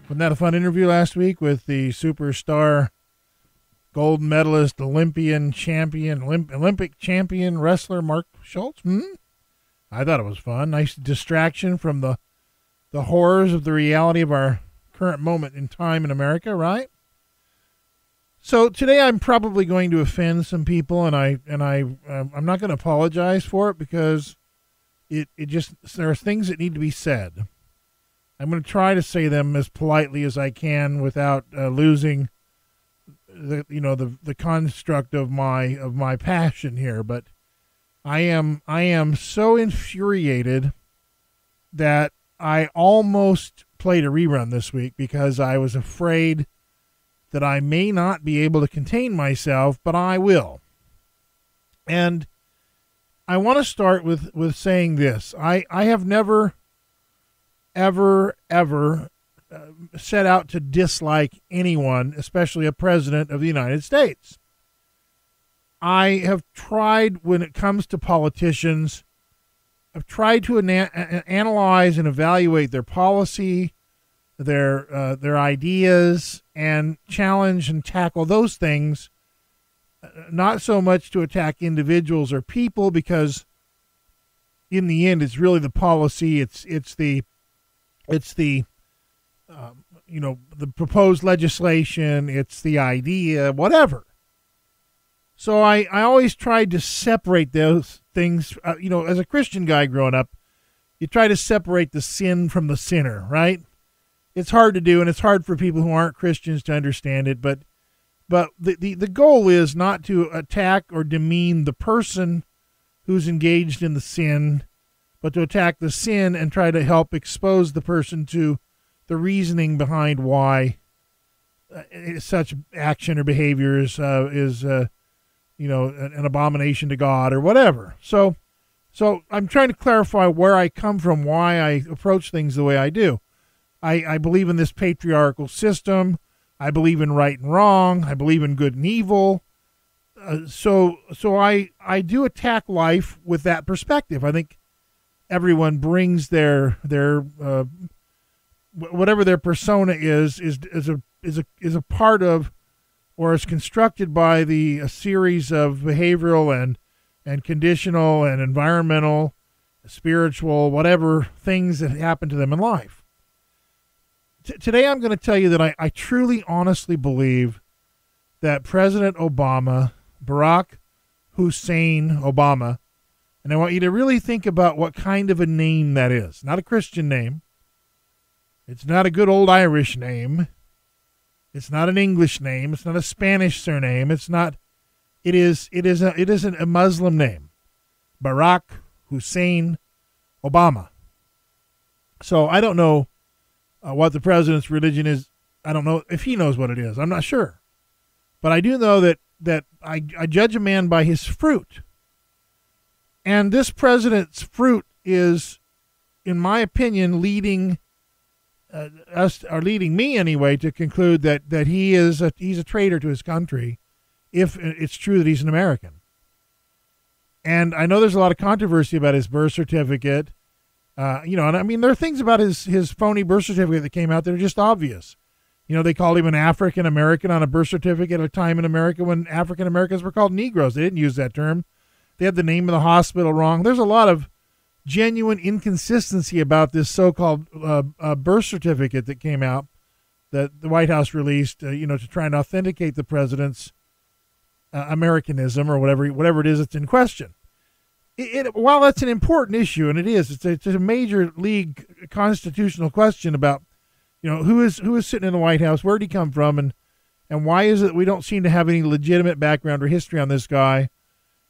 Wasn't that a fun interview last week with the superstar gold medalist, Olympic champion wrestler Mark Schultz? I thought it was fun. Nice distraction from the horrors of the reality of our current moment in time in America, right? So today I'm probably going to offend some people, and I'm not going to apologize for it because it just, there are things that need to be said. I'm going to try to say them as politely as I can without losing the construct of my passion here. But I am so infuriated that I almost played a rerun this week because I was afraid that I may not be able to contain myself, but I will. And I want to start with saying this. I have never, ever set out to dislike anyone, especially a president of the United States. I have tried, when it comes to politicians, I've tried to analyze and evaluate their policy, their ideas, and challenge and tackle those things, not so much to attack individuals or people, because in the end it's really the policy, it's the the proposed legislation, it's the idea, whatever. So I always tried to separate those things. As a Christian guy growing up, you try to separate the sin from the sinner, right? It's hard to do, and it's hard for people who aren't Christians to understand it. But the goal is not to attack or demean the person who's engaged in the sin, but to attack the sin and try to help expose the person to the reasoning behind why such action or behavior is an abomination to God or whatever. So I'm trying to clarify where I come from, why I approach things the way I do. I believe in this patriarchal system. I believe in right and wrong. I believe in good and evil. So I do attack life with that perspective. I think everyone brings their whatever their persona is a part of, or is constructed by a series of behavioral and conditional and environmental, spiritual, whatever things that happen to them in life. Today I'm going to tell you that I truly, honestly believe that President Obama, Barack Hussein Obama, and I want you to really think about what kind of a name that is. Not a Christian name. It's not a good old Irish name. It's not an English name. It's not a Spanish surname. It isn't a Muslim name. Barack Hussein Obama. So I don't know what the president's religion is. I don't know if he knows what it is. I'm not sure. But I do know that I judge a man by his fruit. And this president's fruit is, in my opinion, leading me anyway to conclude that he's a traitor to his country, if it's true that he's an American. And I know there's a lot of controversy about his birth certificate. And I mean, there are things about his phony birth certificate that came out that are just obvious. They called him an African American on a birth certificate at a time in America when African Americans were called Negroes. They didn't use that term. They had the name of the hospital wrong. There's a lot of genuine inconsistency about this so-called birth certificate that came out, that the White House released, to try and authenticate the president's Americanism or whatever it is that's in question. While that's an important issue, and it's a major league constitutional question about, who is sitting in the White House, where did he come from, and why is it we don't seem to have any legitimate background or history on this guy?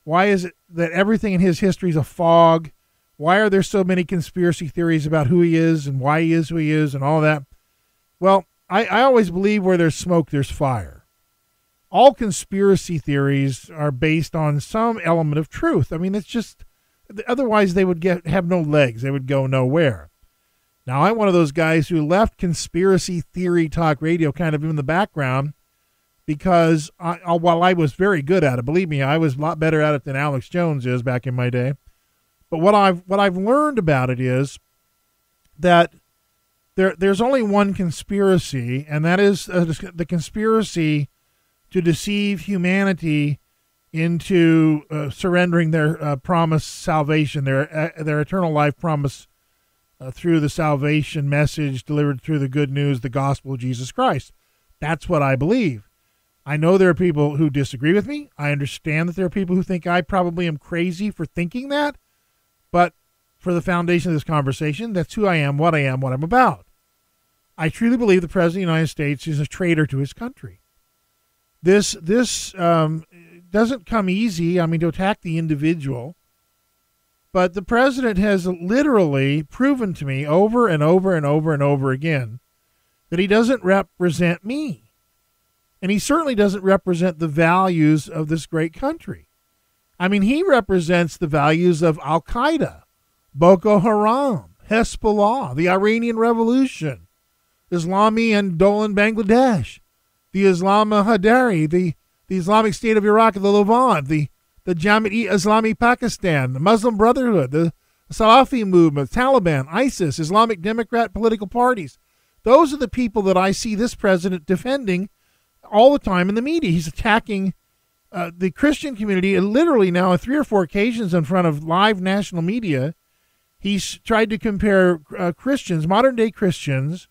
Why is it that everything in his history is a fog? Why are there so many conspiracy theories about who he is and why he is who he is and all that? Well, I always believe where there's smoke, there's fire. All conspiracy theories are based on some element of truth. I mean, it's just, otherwise they would have no legs. They would go nowhere. Now, I'm one of those guys who left conspiracy theory talk radio kind of in the background because while I was very good at it, believe me, I was a lot better at it than Alex Jones is back in my day. But what I've learned about it is that there's only one conspiracy, and that is the conspiracy to deceive humanity into surrendering their promised salvation, their eternal life promise through the salvation message delivered through the good news, the gospel of Jesus Christ. That's what I believe. I know there are people who disagree with me. I understand that there are people who think I probably am crazy for thinking that. But for the foundation of this conversation, that's who I am, what I'm about. I truly believe the President of the United States is a traitor to his country. This doesn't come easy, to attack the individual. But the president has literally proven to me over and over and over and over again that he doesn't represent me. And he certainly doesn't represent the values of this great country. He represents the values of Al-Qaeda, Boko Haram, Hezbollah, the Iranian Revolution, Islami and Dolan, Bangladesh, the Islam Hadari, the Islamic State of Iraq and the Levant, the Jamaat-e-Islami Pakistan, the Muslim Brotherhood, the Salafi movement, Taliban, ISIS, Islamic Democrat political parties. Those are the people that I see this president defending all the time in the media. He's attacking the Christian community, and literally now on 3 or 4 occasions in front of live national media, he's tried to compare Christians, modern-day Christians,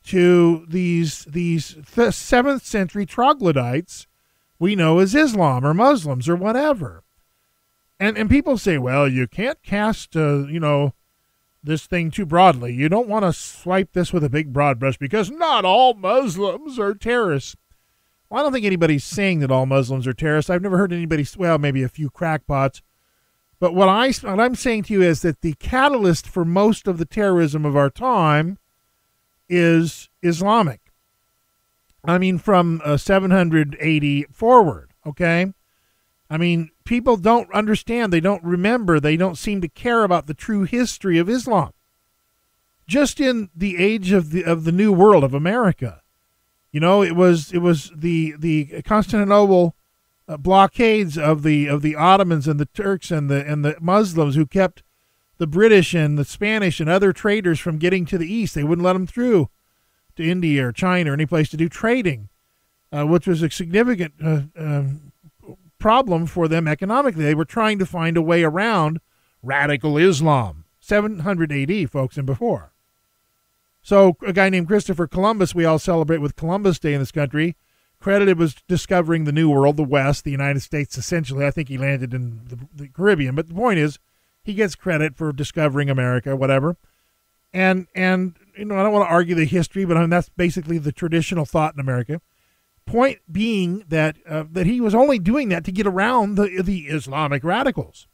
to these 7th century troglodytes we know as Islam or Muslims or whatever. And people say, well, you can't cast, this thing too broadly. You don't want to swipe this with a big broad brush because not all Muslims are terrorists. Well, I don't think anybody's saying that all Muslims are terrorists. I've never heard anybody, well, maybe a few crackpots. But what I'm saying to you is that the catalyst for most of the terrorism of our time is Islamic. From 780 forward, okay? People don't understand. They don't remember. They don't seem to care about the true history of Islam. Just in the age of the New World of America, it was the Constantinople blockades of the Ottomans and the Turks and the Muslims who kept the British and the Spanish and other traders from getting to the east. They wouldn't let them through to India or China or any place to do trading, which was a significant problem for them economically. They were trying to find a way around radical Islam, 700 AD, folks, and before. So a guy named Christopher Columbus, we all celebrate with Columbus Day in this country, credited with discovering the New World, the West, the United States, essentially. I think he landed in the Caribbean. But the point is, he gets credit for discovering America, whatever. And I don't want to argue the history, but that's basically the traditional thought in America. Point being that he was only doing that to get around the Islamic radicals.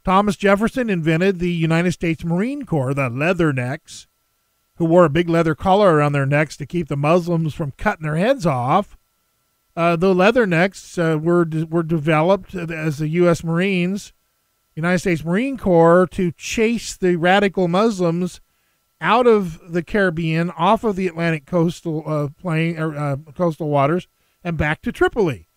Thomas Jefferson invented the United States Marine Corps, the leathernecks, who wore a big leather collar around their necks to keep the Muslims from cutting their heads off. The leathernecks were developed as the U.S. Marines, United States Marine Corps, to chase the radical Muslims out of the Caribbean, off of the Atlantic coastal coastal waters, and back to Tripoli.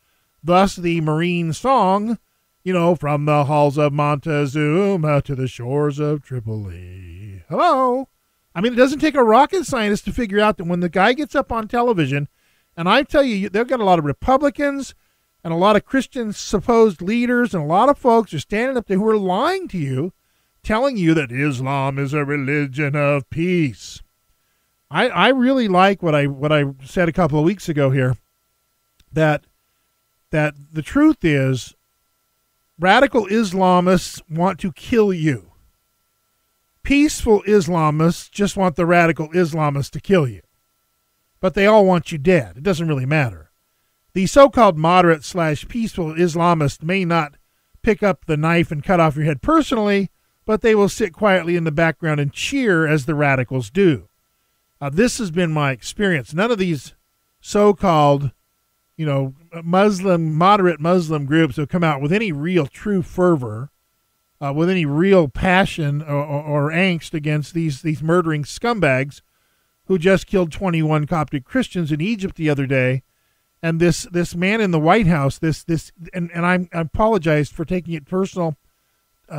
Thus, the Marine song, from the halls of Montezuma to the shores of Tripoli. Hello. It doesn't take a rocket scientist to figure out that when the guy gets up on television, and I tell you, they've got a lot of Republicans and a lot of Christian supposed leaders and a lot of folks are standing up there who are lying to you, telling you that Islam is a religion of peace. I really like what I said a couple of weeks ago here, that the truth is radical Islamists want to kill you. Peaceful Islamists just want the radical Islamists to kill you. But they all want you dead. It doesn't really matter. The so-called moderate/peaceful Islamist may not pick up the knife and cut off your head personally, but they will sit quietly in the background and cheer as the radicals do. This has been my experience. None of these so-called, moderate Muslim groups have come out with any real true fervor, with any real passion or angst against these murdering scumbags who just killed 21 Coptic Christians in Egypt the other day. And this man in the White House, and I apologize for taking it personal,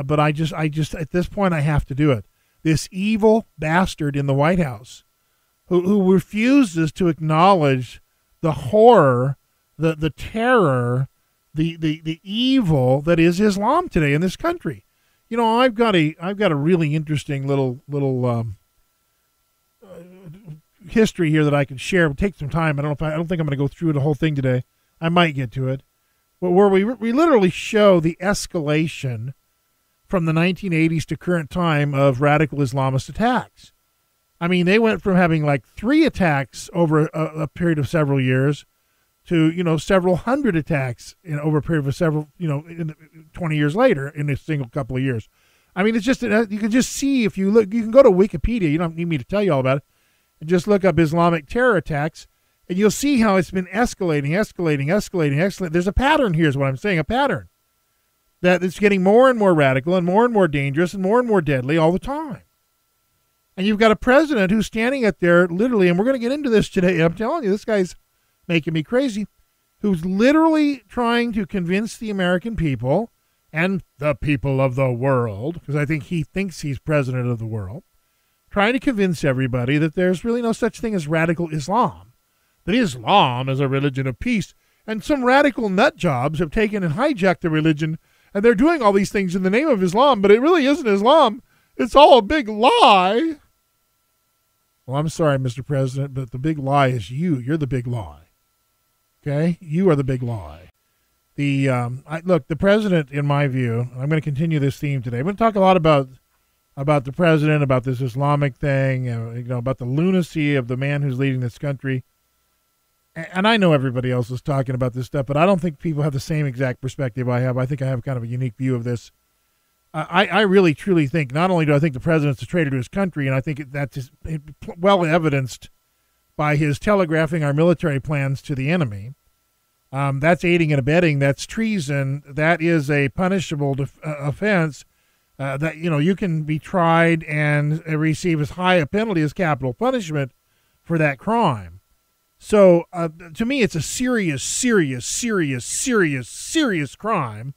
but I just at this point I have to do it. this evil bastard in the White House who refuses to acknowledge the horror, the terror, the evil that is Islam today in this country. You know, I've got a really interesting little history here that I can share. It'll take some time. I don't think I'm going to go through the whole thing today. I might get to it, but where we literally show the escalation from the 1980s to current time of radical Islamist attacks. I mean, they went from having like 3 attacks over a period of several years to, you know, several hundred attacks over a period of several, you know, 20 years later in a single couple of years. I mean, it's just, you can just see if you look, you can go to Wikipedia, you don't need me to tell you all about it, and just look up Islamic terror attacks, and you'll see how it's been escalating. There's a pattern here is what I'm saying, a pattern that it's getting more and more radical and more dangerous and more deadly all the time. And you've got a president who's standing up there literally, and we're going to get into this today. I'm telling you, this guy's making me crazy, who's literally trying to convince the American people and the people of the world, because I think he thinks he's president of the world, trying to convince everybody that there's really no such thing as radical Islam, that Islam is a religion of peace, and some radical nut jobs have taken and hijacked the religion, and they're doing all these things in the name of Islam, but it really isn't Islam. It's all a big lie. Well, I'm sorry, Mr. President, but the big lie is you. You're the big lie. Okay? You are the big lie. Look, the president, in my view, I'm going to continue this theme today. I'm going to talk a lot about the president, about this Islamic thing, about the lunacy of the man who's leading this country. And I know everybody else is talking about this stuff, but I don't think people have the same exact perspective I have. I think I have kind of a unique view of this. I really, truly think, not only do I think the president's a traitor to his country, and I think that's well evidenced by his telegraphing our military plans to the enemy. That's aiding and abetting. That's treason. That is a punishable offense. That, you know, you can be tried and receive as high a penalty as capital punishment for that crime. So to me, it's a serious crime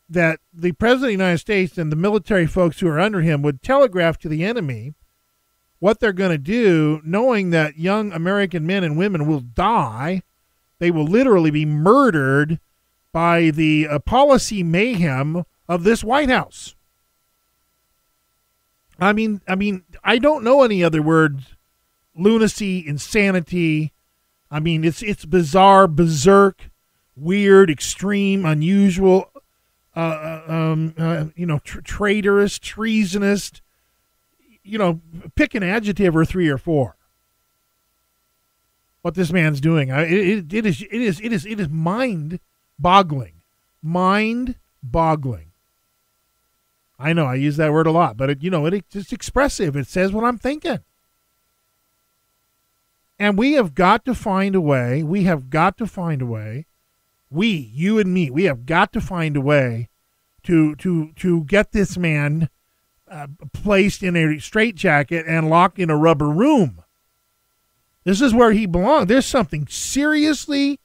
that the President of the United States and the military folks who are under him would telegraph to the enemy what they're going to do, knowing that young American men and women will die. They will literally be murdered by the policy mayhem of this White House. I mean, I don't know any other words. Lunacy, insanity. I mean, it's bizarre, berserk, weird, extreme, unusual, traitorous, treasonous, pick an adjective or 3 or 4. What this man's doing, it is mind-boggling. Mind-boggling. I know I use that word a lot, but it's expressive. It says what I'm thinking. And we have got to find a way. You and me, we have got to find a way to get this man placed in a straitjacket and locked in a rubber room. This is where he belongs. There's something seriously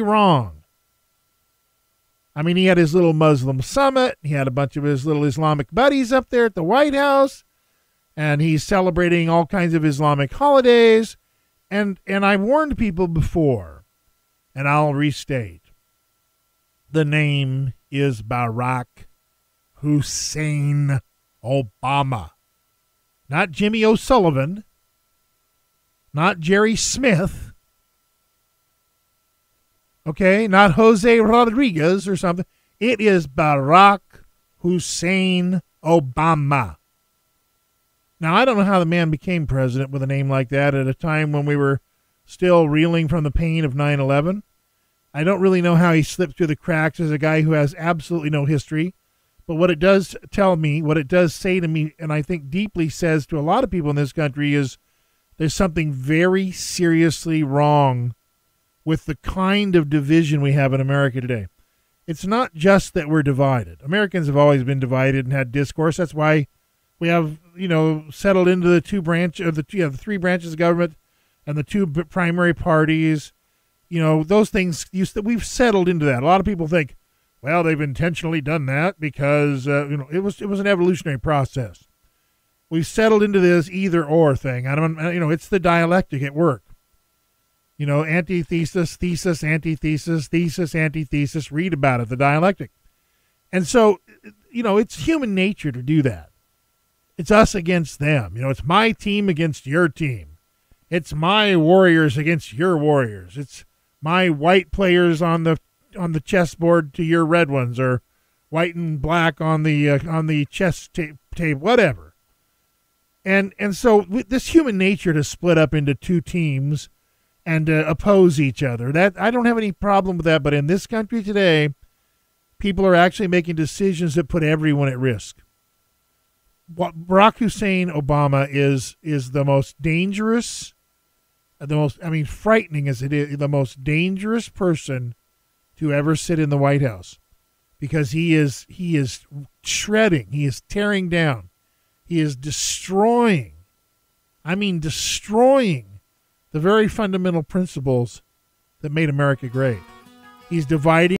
wrong. I mean, he had his little Muslim summit. He had a bunch of his little Islamic buddies up there at the White House. And he's celebrating all kinds of Islamic holidays. And I warned people before, and I'll restate. The name is Barack Hussein Obama. Not Jimmy O'Sullivan. Not Jerry Smith. Okay, not Jose Rodriguez or something. It is Barack Hussein Obama. Now, I don't know how the man became president with a name like that at a time when we were still reeling from the pain of 9/11. I don't really know how he slipped through the cracks as a guy who has absolutely no history. But what it does tell me, what it does say to me, and I think deeply says to a lot of people in this country, is there's something very seriously wrong with the kind of division we have in America today. It's not just that we're divided. Americans have always been divided and had discourse. That's why we have, settled into the the 3 branches of government and the 2 primary parties. Those things, we've settled into that. A lot of people think, well, they've intentionally done that because it was an evolutionary process. We've settled into this either or thing. It's the dialectic at work. Antithesis, thesis, antithesis, thesis, antithesis. Read about it, the dialectic. And so, it's human nature to do that. It's us against them. It's my team against your team. It's my warriors against your warriors. It's my white players on the chessboard to your red ones, or white and black on the chess table, whatever. And so this human nature to split up into two teams and oppose each other, that I don't have any problem with that. But in this country today, people are actually making decisions that put everyone at risk. Barack Hussein Obama is the most dangerous, frightening as it is, the most dangerous person to ever sit in the White House, because he is shredding, he is tearing down, he is destroying the very fundamental principles that made America great. He's dividing